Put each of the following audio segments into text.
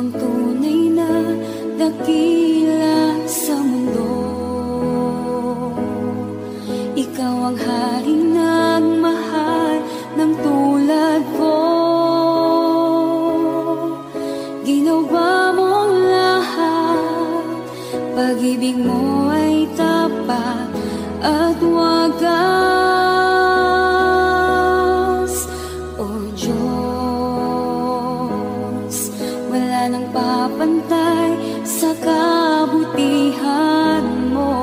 ang tunay na dakila sa mundo. Ikaw ang haring nagmahal ng tulad ko. Ginawa mong lahat, pag-ibig mo ay tapat at wagas. O Diyos, wala nang papantay sa kabutihan mo.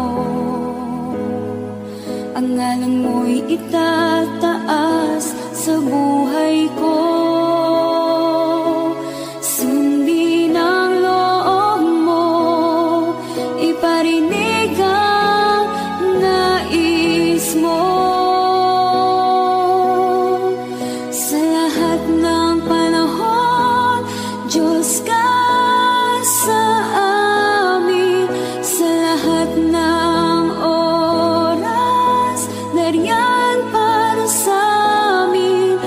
Ang ngalan mo'y itataas sa buhay ko. Sundin ang loob mo, iparinig ang nais mo. Sa lahat ng panahon, Diyos ka sa amin. Sa lahat ng oras, nariyan para sa amin.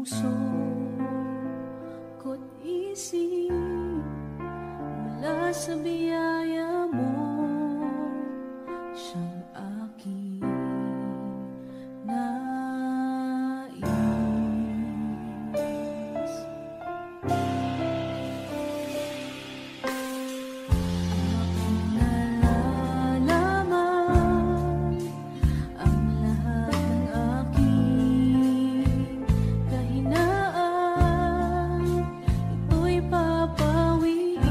puso ko't isip mula sa biyaya mo, siyang aking nais. Aking nalalaman ang lahat ng aking kahinaan, ito'y papawiin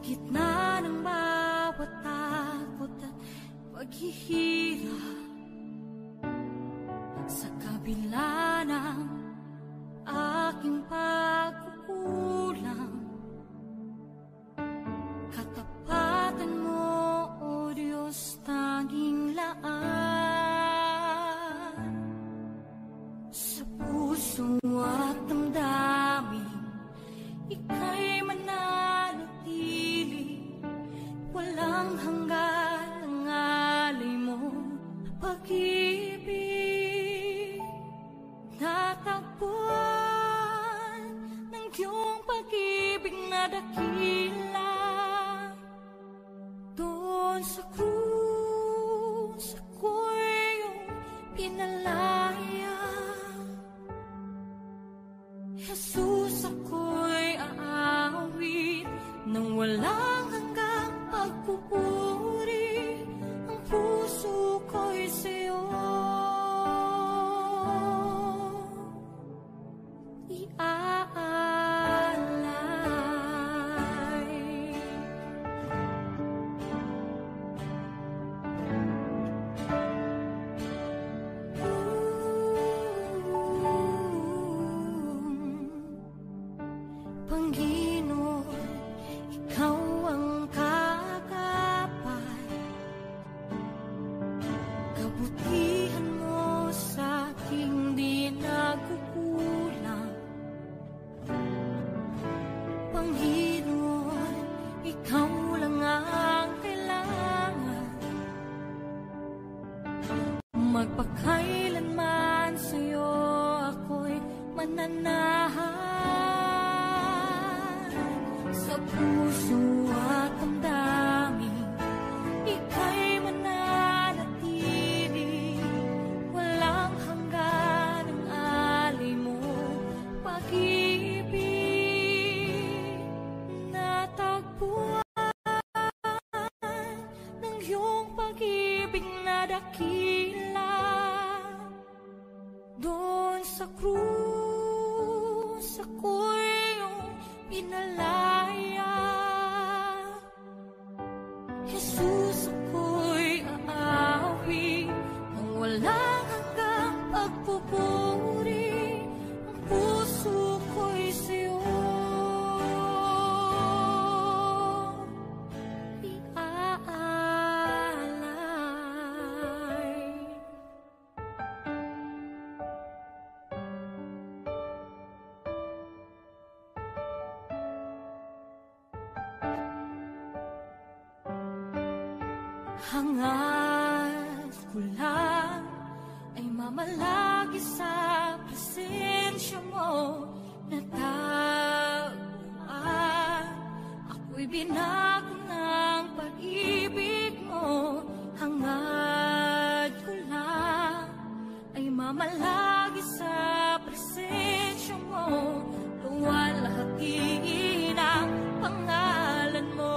gitna ng bawat takot at paghihirap, sa kabila ng aking pagkukulang, katapatan mo, O Diyos, tanging laan. Sa puso at damdamin, ika'y mananatili, walang hanggan ang alay mo, pag-ibig. Natagpuan ng iyong pag-ibig na dakila, doon sa krus ako'y iyong pinalaya. Jesus, ako'y aawit ng walang hanggang pagpupuri, ang puso ko'y sa'yo iaalay. Panginoon, ikaw ang kagapay, kabutihan mo sa aking di nagkukulang. Panginoon, ikaw lang ang kailangan, magpakailanman sa'yo ako'y mananahan. Sa puso at damdamin, ika'y mananatili, walang hanggan ang alay mo, pag-ibig. Natagpuan ng iyong pag-ibig na dakila, doon sa krus ako'y iyong pinalaya. Jesus, ako'y aawit ng walang hanggang pagpupuri, ang puso ko'y sa'yo iaalay. Hangad ko lang ay mamalagi sa presensya mo, natagpuan ako'y binago ng pag-ibig mo. Hangad ko lang ay mamalagi sa presensya mo, luwalhatiin ang pangalan mo.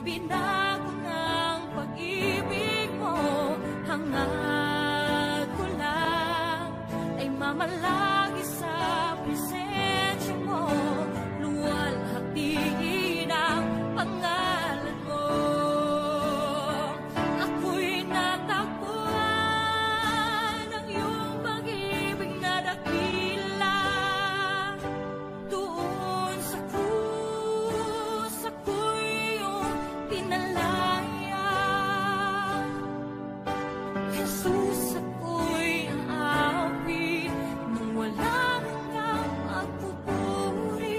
Binago ng pag-ibig mo, hangad ko lang ay mamalagi sa presensya mo, luwalhatiin ang pangalan mo. Ako'y natagpuan ng iyong pag-ibig na dakila, doon sa krus ako'y pinalaya. Jesus, ako'y aawit ng walang hanggang pagpupuri,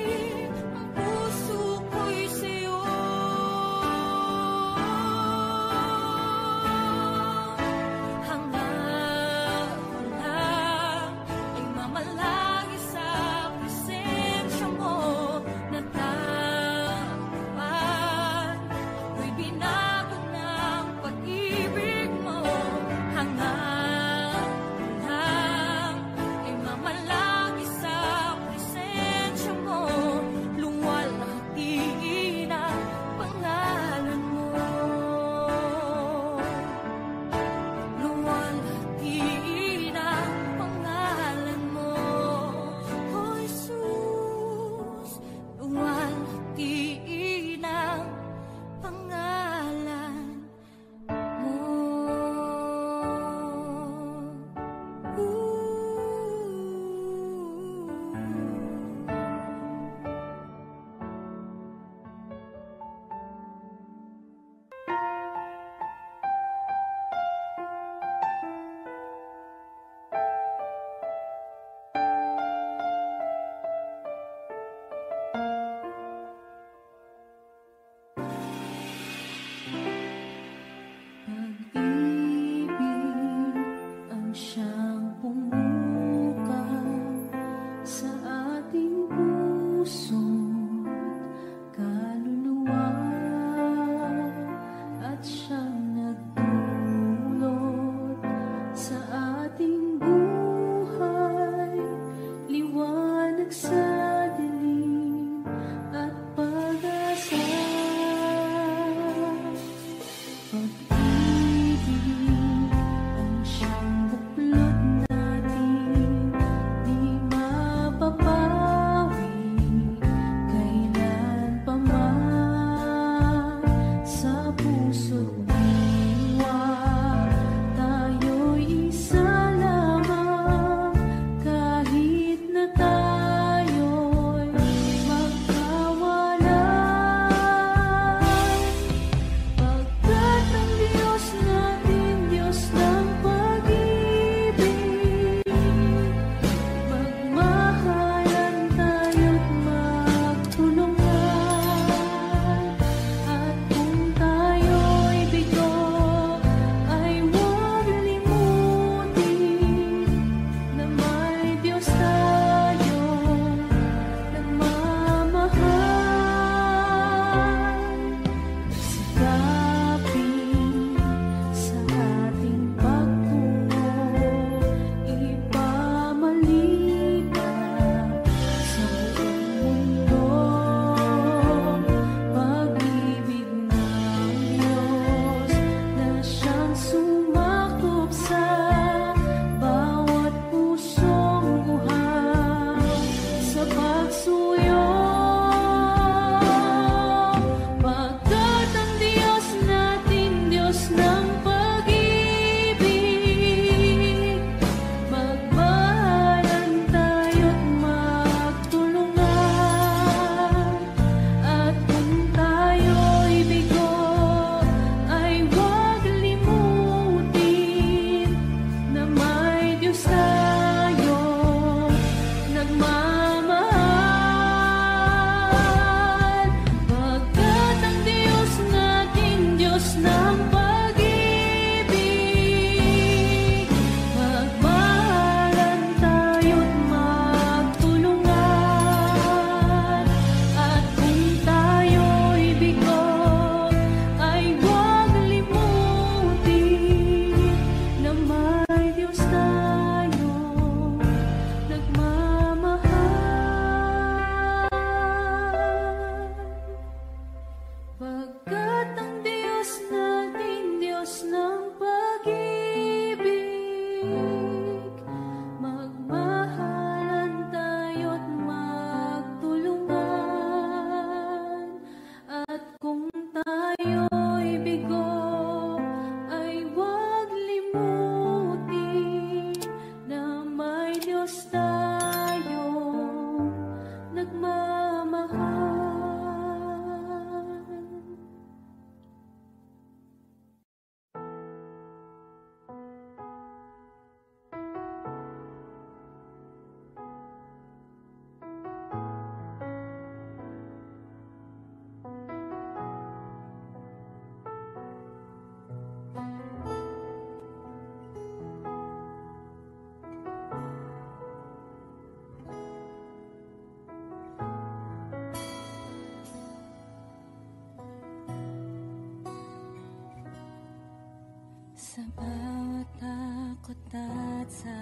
Sa bawat takot at sa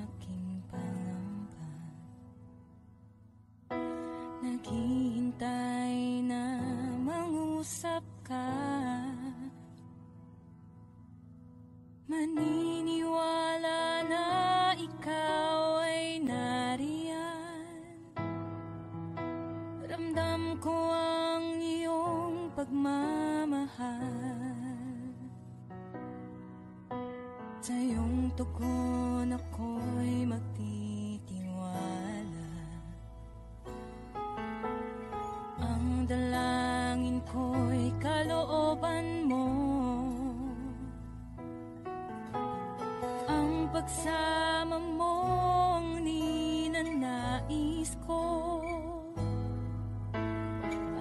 aking pangamba, naghihintay na mangusap ka. Maniniwala na ikaw ay nariyan. Ramdam ko ang iyong pagmamahal. Sa iyong tugon ako'y magtitiwala. Ang dalangin ko'y kalooban mo. Ang pagsama mo ang ninanais ko.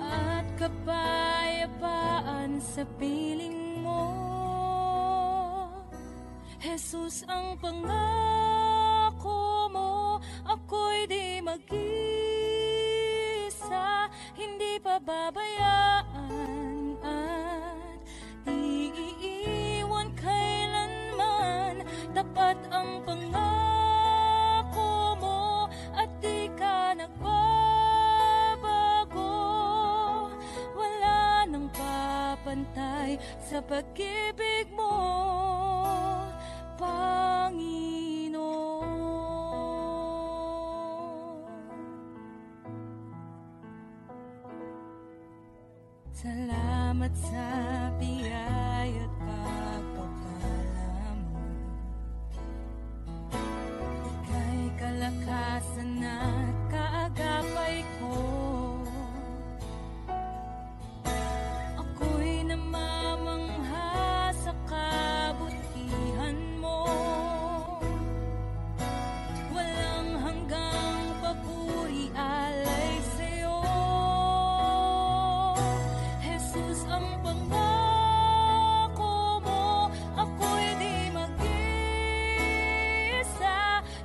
At kapayapaan sa piling mo. Jesus, ang pangako mo, ako'y di mag-isa, hindi pababayaan at di iiwan kailanman. Tapat ang pangako mo at di ka nagbabago. Wala nang papantay sa pag-ibig mo, Panginoon. Salamat sa biyaya at pagpapala mo. Ika'y kalakasan at kaagapay ko. Ako'y namamangha sa kabutihan mo. Walang hanggang papuri alay sa'yo. Jesus, ang pangako mo, ako'y di mag-isa,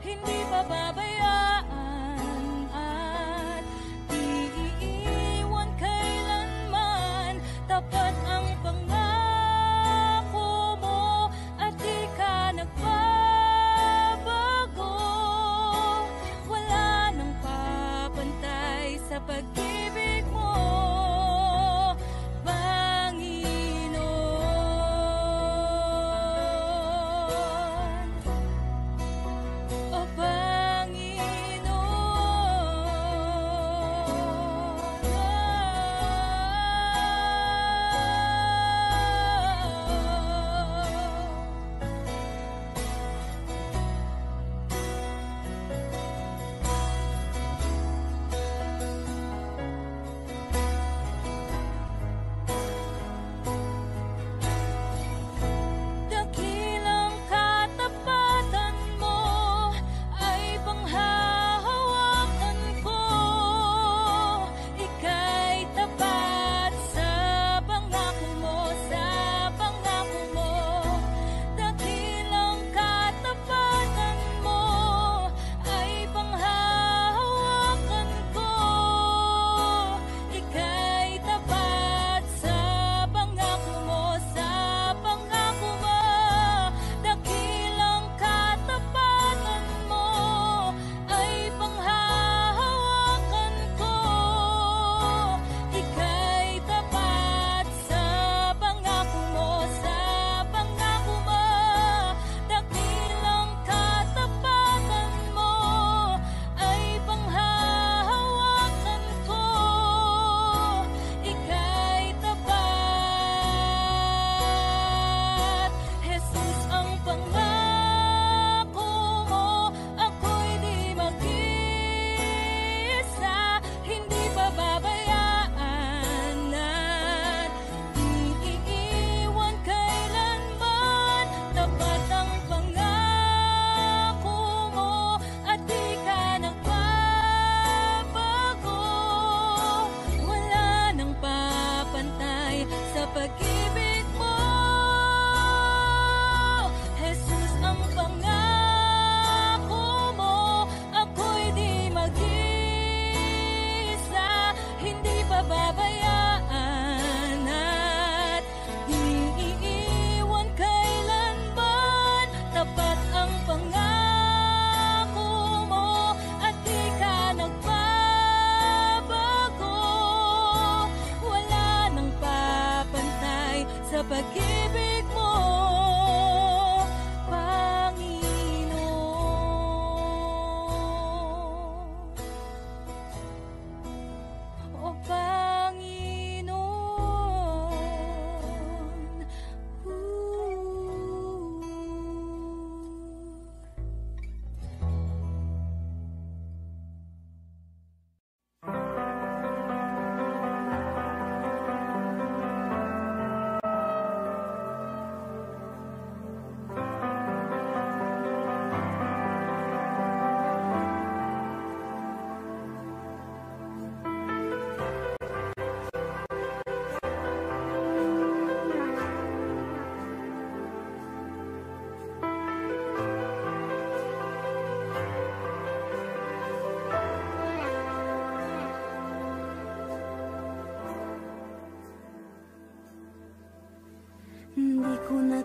hindi pababayaan at di iiwan kailanman. Tapat ang pangako mo at di ka nagbabago. Wala nang papantay sa pag-ibig mo, Panginoon. O Panginoon.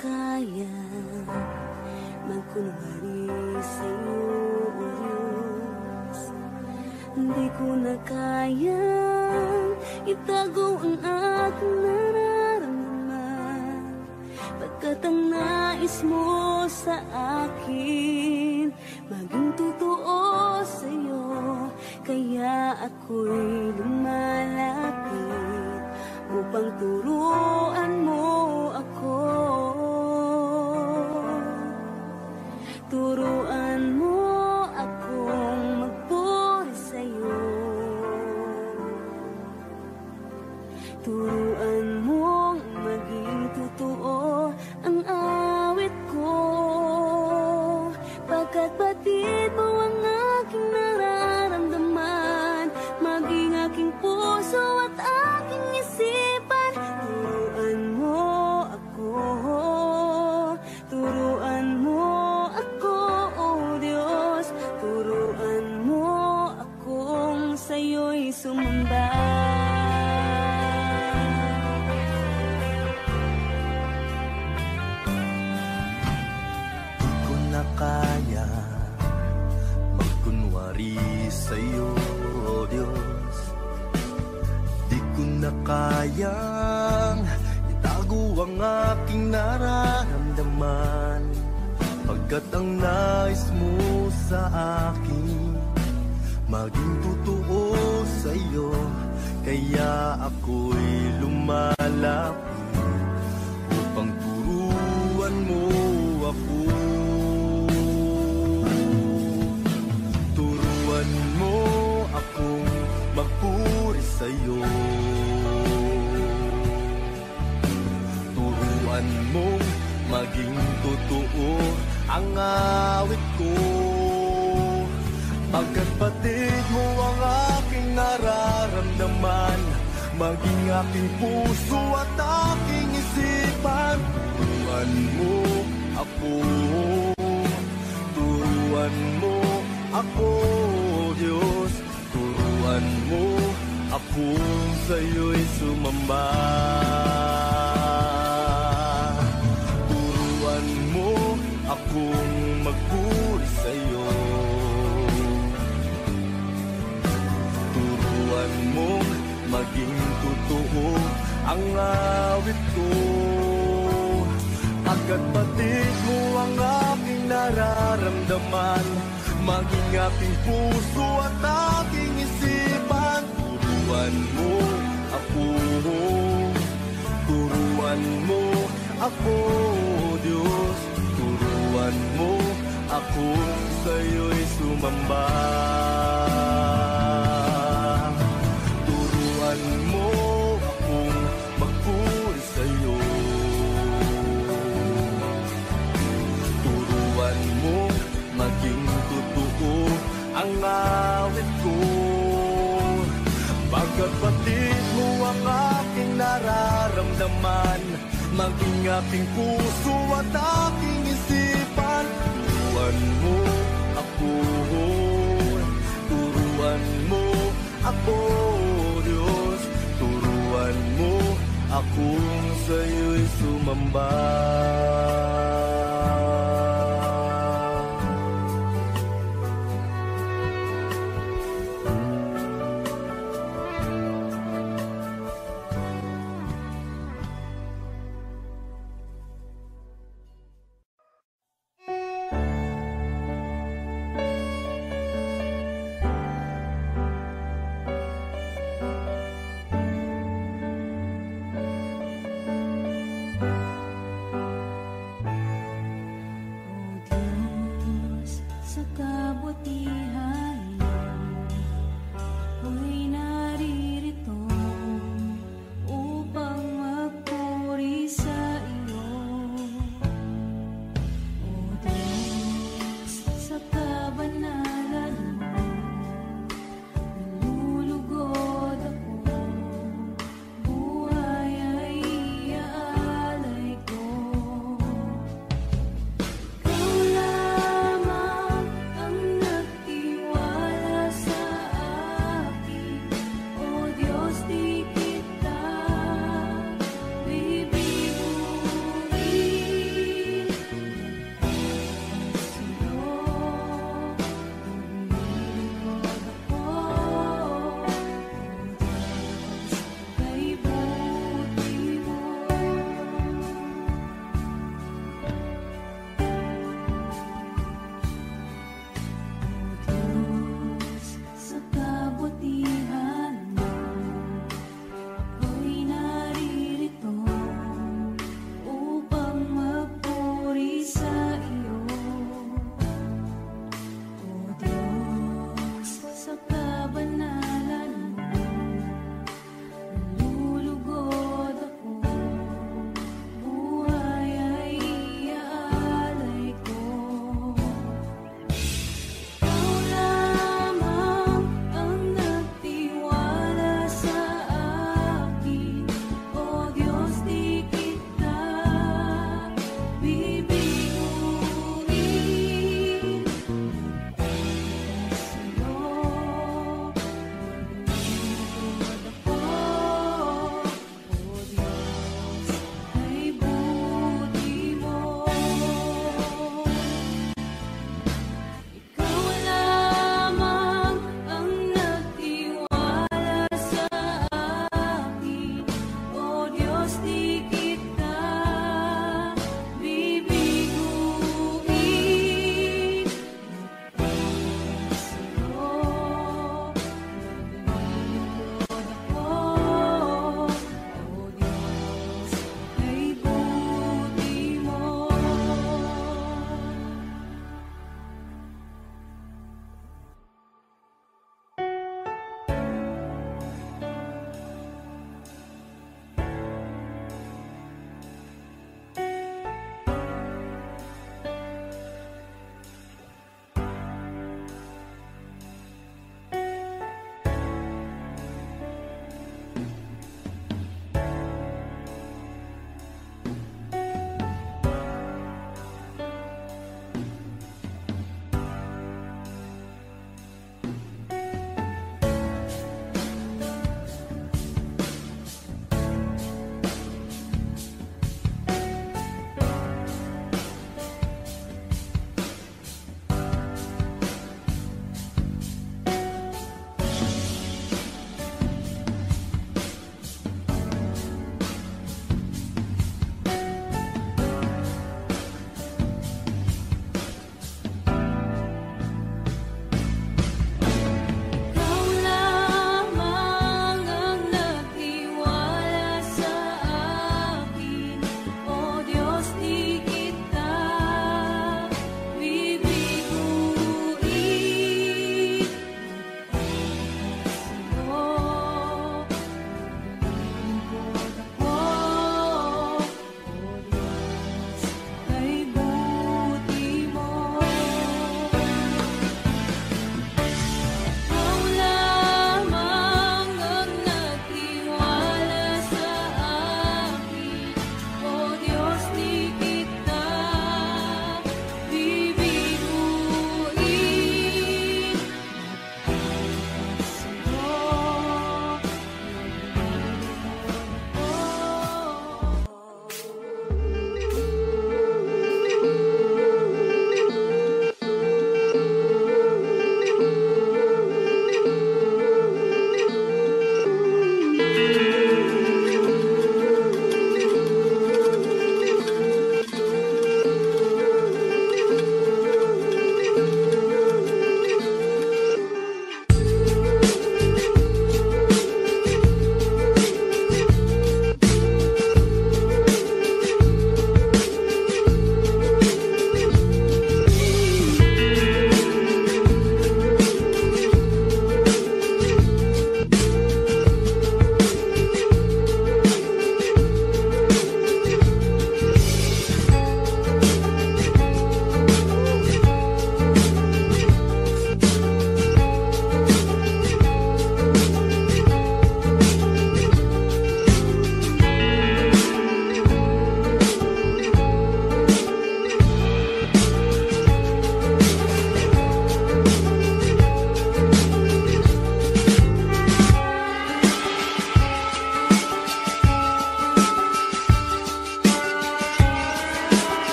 kaya magkunwari sa'yo, O Diyos. Hindi ko na kayang itago ang aking nararamdaman, pagkat ang nais mo sa akin maging totoo sa'yo. Kaya ako'y lumalapit upang turuan mo ako. Turuan mo akong magpuri sa'yo. Turuan mong maging totoo ang awit ko, pagkat batid mo ang aking nararamdaman, maging aking puso at aking isipan. Turuan mo ako, turuan mo ako, O Diyos. Turuan mo akong sa'yo'y sumamba. Kaya magkunwari sa'yo, O Diyos. Di ko na kayang itago ang aking nararamdaman, pagkat ang nais mo sa akin maging totoo sa'yo. Kaya ako'y lumalapit upang turuan mo ako. Turuan mo akong magpuri sa'yo. Turuan mong maging totoo ang awit ko, pagkat batid mo ang aking nararamdaman, maging aking puso at aking isipan. Turuan mo ako, turuan mo ako, Diyos. Turuan mo akong sa'yo'y sumamba. Turuan mo akong magpuri sa'yo. Turuan mong maging totoo ang awit ko, pagkat batid mo ang aking nararamdaman, maging aking puso at aking isipan. Turuan mo ako, turuan mo ako, Diyos. Turuan mo ako sa'yo'y sumamba. Turuan mo akong magpuri sa'yo. Turuan mo maging totoo ang awit ko, pagkat batid mo ang aking nararamdaman, maging aking puso at aking isipan. Turuan mo ako, turuan mo ako, Diyos. Turuan mo akong sa'yo'y sumamba.